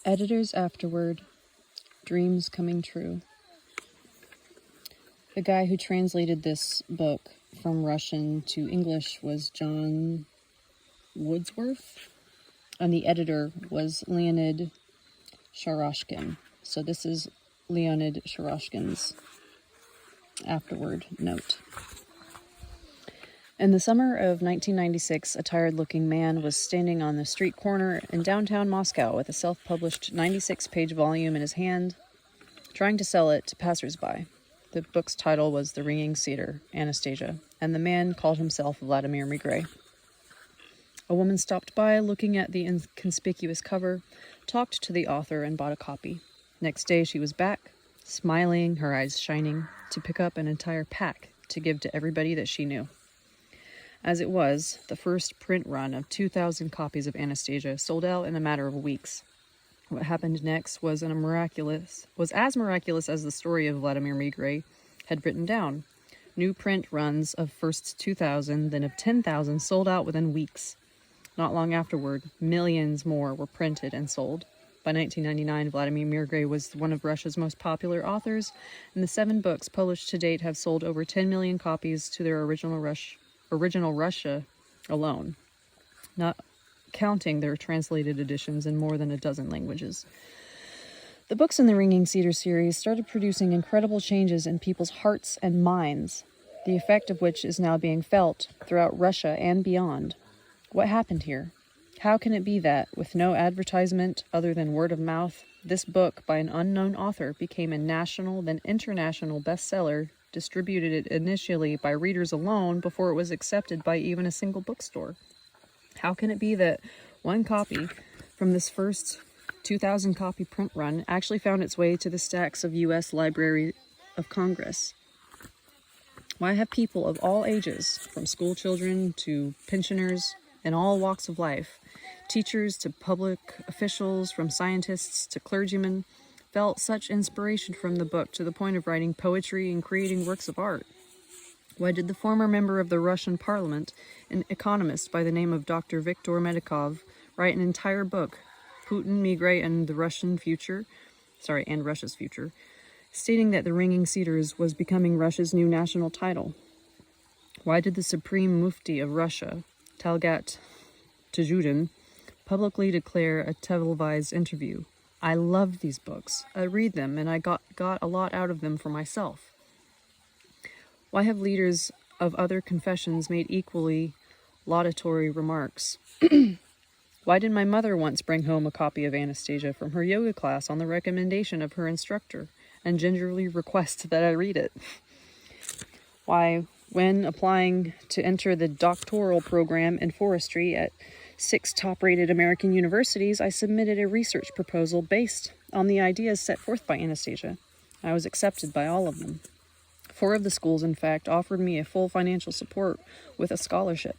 Editor's Afterword, Dreams Coming True. The guy who translated this book from Russian to English was John Wordsworth, and the editor was Leonid Sharashkin. So this is Leonid Sharashkin's Afterword note. In the summer of 1996, a tired-looking man was standing on the street corner in downtown Moscow with a self-published 96-page volume in his hand, trying to sell it to passers-by. The book's title was The Ringing Cedars, Anastasia, and the man called himself Vladimir Megré. A woman stopped by, looking at the inconspicuous cover, talked to the author, and bought a copy. Next day she was back, smiling, her eyes shining, to pick up an entire pack to give to everybody that she knew. As it was, the first print run of 2,000 copies of Anastasia sold out in a matter of weeks. What happened next was as miraculous as the story of Vladimir Megré had written down. New print runs of first 2,000, then of 10,000 sold out within weeks. Not long afterward, millions more were printed and sold. By 1999, Vladimir Megré was one of Russia's most popular authors, and the 7 books published to date have sold over 10 million copies to their original Russia alone, not counting their translated editions in more than a dozen languages. The books in the Ringing Cedars series started producing incredible changes in people's hearts and minds, the effect of which is now being felt throughout Russia and beyond. What happened here? How can it be that, with no advertisement other than word of mouth, this book by an unknown author became a national, then international bestseller, distributed initially by readers alone before it was accepted by even a single bookstore? How can it be that one copy from this first 2,000 copy print run actually found its way to the stacks of U.S. Library of Congress? Why have people of all ages, from school children to pensioners in all walks of life, teachers to public officials, from scientists to clergymen, felt such inspiration from the book to the point of writing poetry and creating works of art? Why did the former member of the Russian parliament, an economist by the name of Dr. Viktor Medikov, write an entire book, Putin, Megré, and Russia's future, stating that The Ringing Cedars was becoming Russia's new national title? Why did the Supreme Mufti of Russia, Talgat Tajudin, publicly declare a televised interview, "I love these books. I read them, and I got a lot out of them for myself"? Why have leaders of other confessions made equally laudatory remarks? Why did my mother once bring home a copy of Anastasia from her yoga class on the recommendation of her instructor and gingerly request that I read it? Why, when applying to enter the doctoral program in forestry at 6 top-rated American universities, I submitted a research proposal based on the ideas set forth by Anastasia. I was accepted by all of them. 4 of the schools, in fact, offered me a full financial support with a scholarship.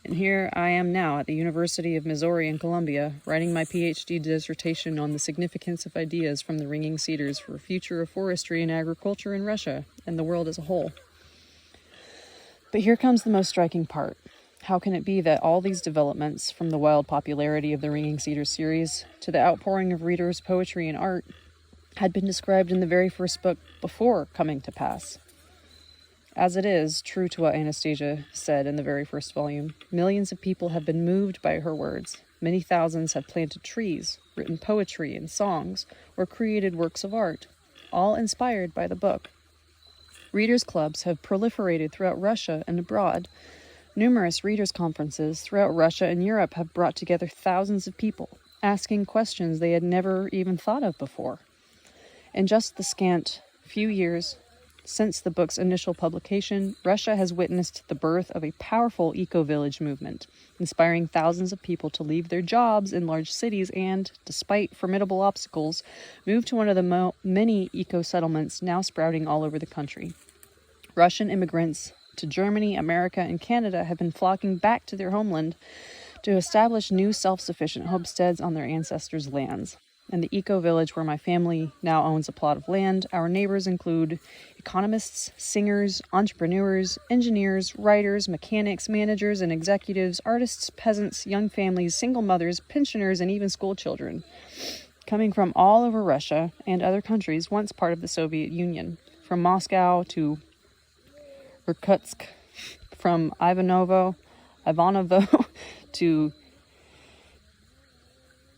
And here I am now at the University of Missouri in Columbia, writing my PhD dissertation on the significance of ideas from the Ringing Cedars for the future of forestry and agriculture in Russia and the world as a whole. But here comes the most striking part. How can it be that all these developments, from the wild popularity of the Ringing Cedars series to the outpouring of readers' poetry and art, had been described in the very first book before coming to pass? As it is, true to what Anastasia said in the very first volume, millions of people have been moved by her words. Many thousands have planted trees, written poetry and songs, or created works of art, all inspired by the book. Readers' clubs have proliferated throughout Russia and abroad. Numerous readers' conferences throughout Russia and Europe have brought together thousands of people, asking questions they had never even thought of before. In just the scant few years since the book's initial publication, Russia has witnessed the birth of a powerful eco-village movement, inspiring thousands of people to leave their jobs in large cities and, despite formidable obstacles, move to one of the many eco-settlements now sprouting all over the country. Russian immigrants to Germany, America, and Canada have been flocking back to their homeland to establish new self-sufficient homesteads on their ancestors' lands. In the eco-village where my family now owns a plot of land, our neighbors include economists, singers, entrepreneurs, engineers, writers, mechanics, managers, and executives, artists, peasants, young families, single mothers, pensioners, and even school children. coming from all over Russia and other countries once part of the Soviet Union, from Moscow to Irkutsk, from Ivanovo to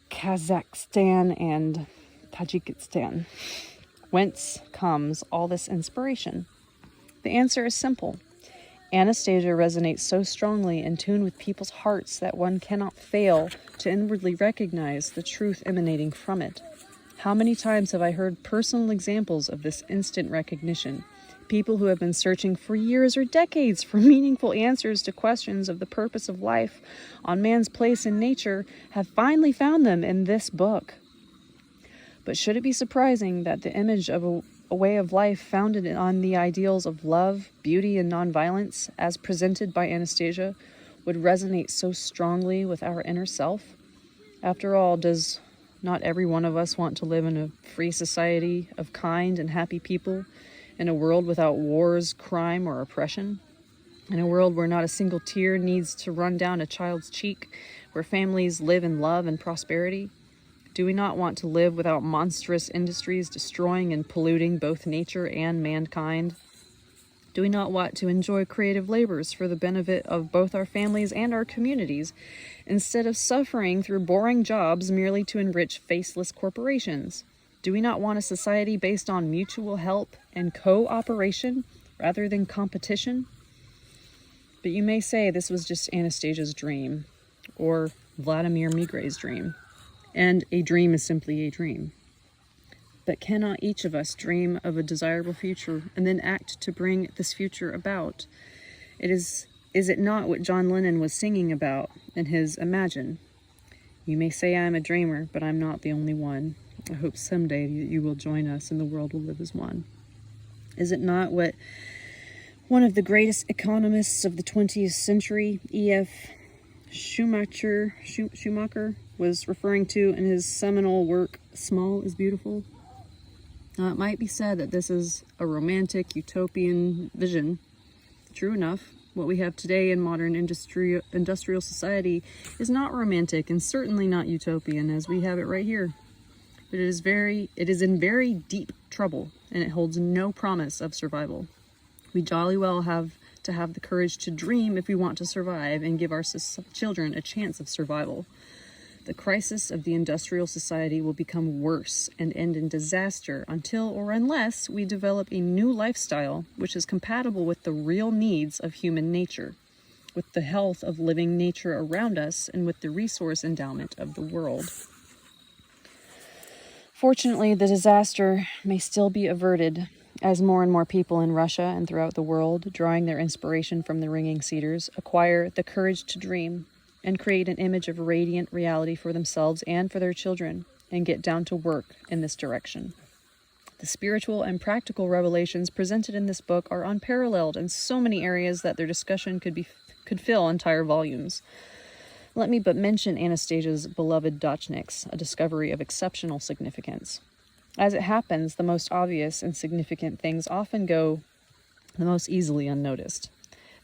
Kazakhstan and Tajikistan. Whence comes all this inspiration? The answer is simple. Anastasia resonates so strongly in tune with people's hearts that one cannot fail to inwardly recognize the truth emanating from it. How many times have I heard personal examples of this instant recognition? People who have been searching for years or decades for meaningful answers to questions of the purpose of life, on man's place in nature, have finally found them in this book. But should it be surprising that the image of a way of life founded on the ideals of love, beauty, and nonviolence, as presented by Anastasia, would resonate so strongly with our inner self? After all, does not every one of us want to live in a free society of kind and happy people, in a world without wars, crime, or oppression? In a world where not a single tear needs to run down a child's cheek, where families live in love and prosperity? Do we not want to live without monstrous industries destroying and polluting both nature and mankind? Do we not want to enjoy creative labors for the benefit of both our families and our communities, instead of suffering through boring jobs merely to enrich faceless corporations? Do we not want a society based on mutual help and cooperation rather than competition? But you may say this was just Anastasia's dream, or Vladimir Megré's dream. And a dream is simply a dream. But cannot each of us dream of a desirable future and then act to bring this future about? Is it not what John Lennon was singing about in his Imagine? You may say I'm a dreamer, but I'm not the only one. I hope someday you will join us and the world will live as one. Is it not what one of the greatest economists of the 20th century, E.F. Schumacher was referring to in his seminal work, Small is Beautiful? It might be said that this is a romantic, utopian vision. True enough, what we have today in modern industrial society is not romantic and certainly not utopian as we have it right here. But it is in very deep trouble, and it holds no promise of survival. We jolly well have to have the courage to dream if we want to survive and give our children a chance of survival. The crisis of the industrial society will become worse and end in disaster until or unless we develop a new lifestyle which is compatible with the real needs of human nature, with the health of living nature around us, and with the resource endowment of the world. Fortunately, the disaster may still be averted, as more and more people in Russia and throughout the world, drawing their inspiration from the Ringing Cedars, acquire the courage to dream and create an image of radiant reality for themselves and for their children, and get down to work in this direction. The spiritual and practical revelations presented in this book are unparalleled in so many areas that their discussion could fill entire volumes. Let me but mention Anastasia's beloved Dachniks, a discovery of exceptional significance. As it happens, the most obvious and significant things often go the most easily unnoticed.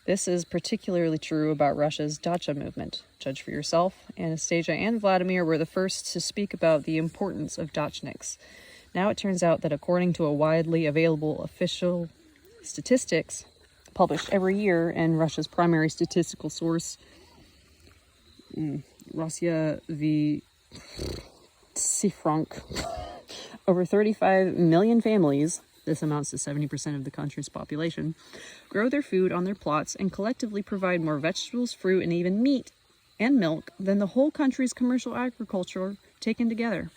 This is particularly true about Russia's dacha movement. Judge for yourself. Anastasia and Vladimir were the first to speak about the importance of Dachniks. Now it turns out that according to a widely available official statistics published every year in Russia's primary statistical source, Russia v. Cifrank, over 35 million families, this amounts to 70% of the country's population, grow their food on their plots and collectively provide more vegetables, fruit, and even meat and milk than the whole country's commercial agriculture taken together.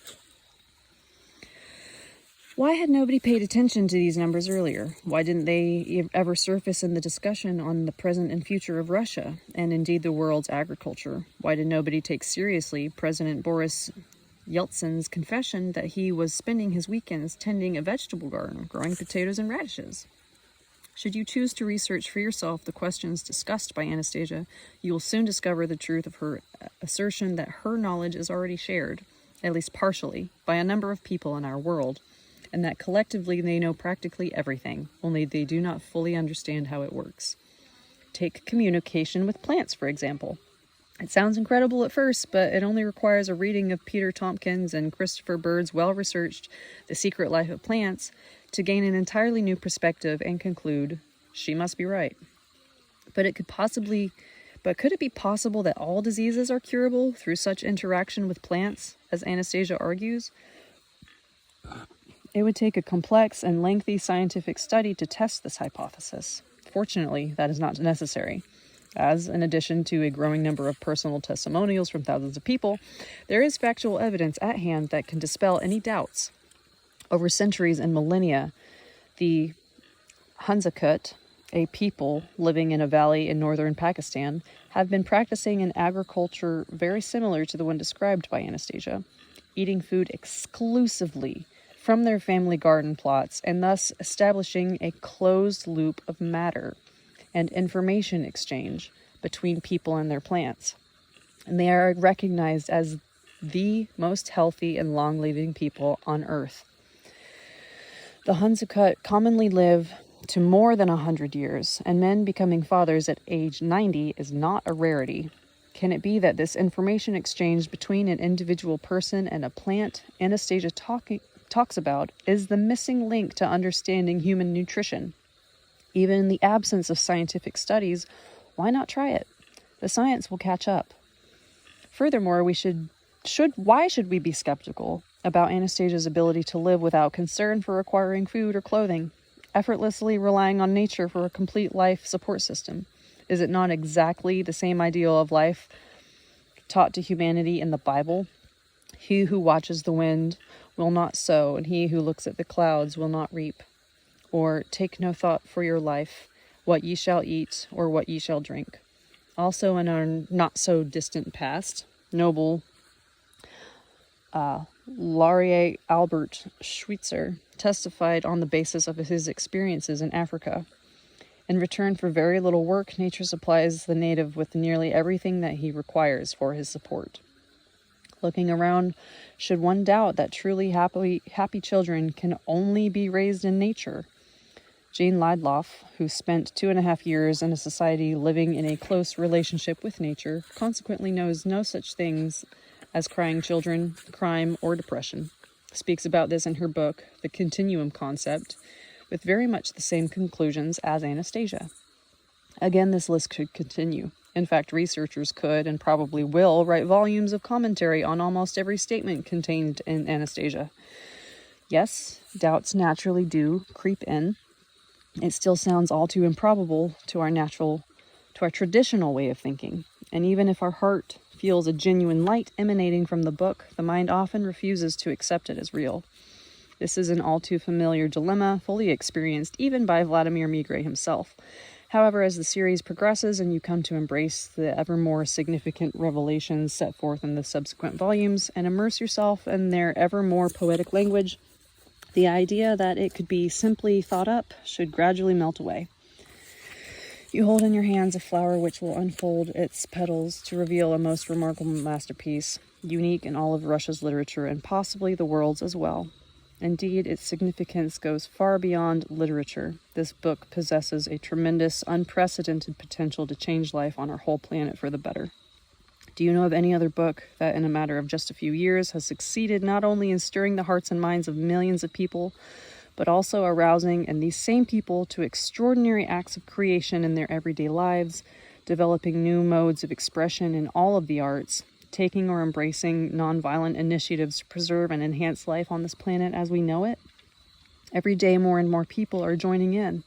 Why had nobody paid attention to these numbers earlier? Why didn't they ever surface in the discussion on the present and future of Russia, and indeed the world's agriculture? Why did nobody take seriously President Boris Yeltsin's confession that he was spending his weekends tending a vegetable garden, growing potatoes and radishes? Should you choose to research for yourself the questions discussed by Anastasia, you will soon discover the truth of her assertion that her knowledge is already shared, at least partially, by a number of people in our world, and that collectively they know practically everything, only they do not fully understand how it works. Take communication with plants, for example. It sounds incredible at first, but it only requires a reading of Peter Tompkins and Christopher Bird's well-researched The Secret Life of Plants to gain an entirely new perspective and conclude, she must be right. But could it be possible that all diseases are curable through such interaction with plants, as Anastasia argues? It would take a complex and lengthy scientific study to test this hypothesis. Fortunately, that is not necessary, as in addition to a growing number of personal testimonials from thousands of people, there is factual evidence at hand that can dispel any doubts. Over centuries and millennia, the Hunzakut, a people living in a valley in northern Pakistan, have been practicing an agriculture very similar to the one described by Anastasia, eating food exclusively from their family garden plots and thus establishing a closed loop of matter and information exchange between people and their plants. And they are recognized as the most healthy and long-living people on Earth. The Hunzakut commonly live to more than 100 years, and men becoming fathers at age 90 is not a rarity. Can it be that this information exchange between an individual person and a plant Anastasia talks about is the missing link to understanding human nutrition? Even in the absence of scientific studies, why not try it? The science will catch up. Furthermore, why should we be skeptical about Anastasia's ability to live without concern for acquiring food or clothing, effortlessly relying on nature for a complete life support system? Is it not exactly the same ideal of life taught to humanity in the Bible? He who watches the wind will not sow, and he who looks at the clouds will not reap. Or, take no thought for your life, what ye shall eat, or what ye shall drink. Also in our not-so-distant past, noble Laurier Albert Schweitzer testified on the basis of his experiences in Africa. In return for very little work, nature supplies the native with nearly everything that he requires for his support. Looking around, should one doubt that truly happy children can only be raised in nature? Jane Lidloff, who spent 2.5 years in a society living in a close relationship with nature, consequently knows no such things as crying children, crime, or depression, speaks about this in her book, The Continuum Concept, with very much the same conclusions as Anastasia. Again, this list could continue. In fact, researchers could, and probably will, write volumes of commentary on almost every statement contained in Anastasia. Yes, doubts naturally do creep in. It still sounds all too improbable to our traditional way of thinking. And even if our heart feels a genuine light emanating from the book, the mind often refuses to accept it as real. This is an all too familiar dilemma, fully experienced even by Vladimir Megré himself. However, as the series progresses and you come to embrace the ever more significant revelations set forth in the subsequent volumes and immerse yourself in their ever more poetic language, the idea that it could be simply thought up should gradually melt away. You hold in your hands a flower which will unfold its petals to reveal a most remarkable masterpiece, unique in all of Russia's literature and possibly the world's as well. Indeed, its significance goes far beyond literature. This book possesses a tremendous, unprecedented potential to change life on our whole planet for the better. Do you know of any other book that in a matter of just a few years has succeeded not only in stirring the hearts and minds of millions of people, but also arousing and these same people to extraordinary acts of creation in their everyday lives, developing new modes of expression in all of the arts, taking or embracing nonviolent initiatives to preserve and enhance life on this planet as we know it? Every day more and more people are joining in.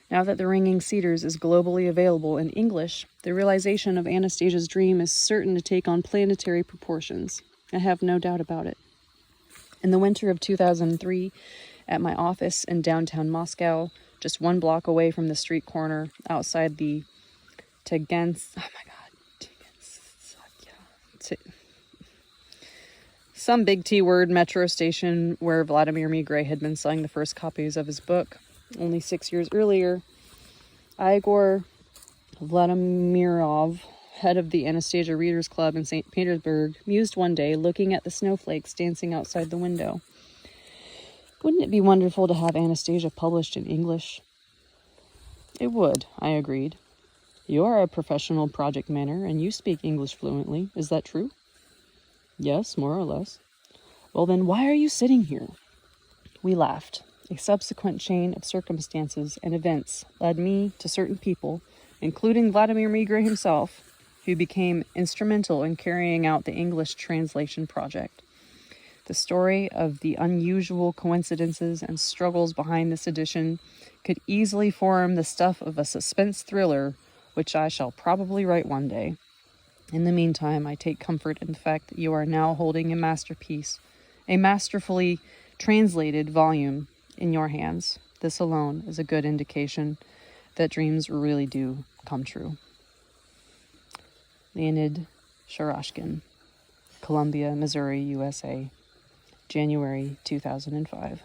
Now that the Ringing Cedars is globally available in English, the realization of Anastasia's dream is certain to take on planetary proportions. I have no doubt about it. In the winter of 2003, at my office in downtown Moscow, just 1 block away from the street corner outside the some big T word metro station where Vladimir Megré had been selling the first copies of his book. Only 6 years earlier, Igor Vladimirov, head of the Anastasia Readers Club in St. Petersburg, mused one day looking at the snowflakes dancing outside the window. Wouldn't it be wonderful to have Anastasia published in English? It would, I agreed. You are a professional project manager and you speak English fluently. Is that true? Yes, more or less. Well then, why are you sitting here? We laughed. A subsequent chain of circumstances and events led me to certain people, including Vladimir Megré himself, who became instrumental in carrying out the English translation project. The story of the unusual coincidences and struggles behind this edition could easily form the stuff of a suspense thriller, which I shall probably write one day. In the meantime, I take comfort in the fact that you are now holding a masterpiece, a masterfully translated volume in your hands. This alone is a good indication that dreams really do come true. Leonid Sharashkin, Columbia, Missouri, USA, January 2005.